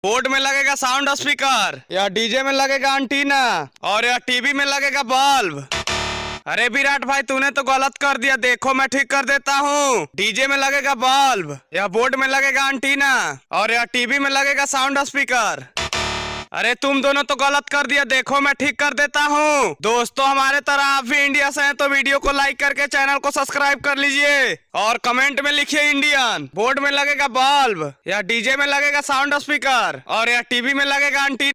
Board में लगेगा sound speaker, या डीजे में लगेगा एंटीना, और या टीवी में लगेगा बल्ब। अरे विराट भाई तूने तो गलत कर दिया, देखो मैं ठीक कर देता हूँ। डीजे में लगेगा बल्ब, या बोर्ड में लगेगा एंटीना, और या टीवी में लगेगा साउंड स्पीकर। अरे तुम दोनों तो गलत कर दिया, देखो मैं ठीक कर देता हूँ। दोस्तों हमारे तरह आप भी इंडिया से हैं तो वीडियो को लाइक करके चैनल को सब्सक्राइब कर लीजिए और कमेंट में लिखिए इंडियन। बोर्ड में लगेगा बल्ब, या डीजे में लगेगा साउंड स्पीकर, और या टीवी में लगेगा एंटीना।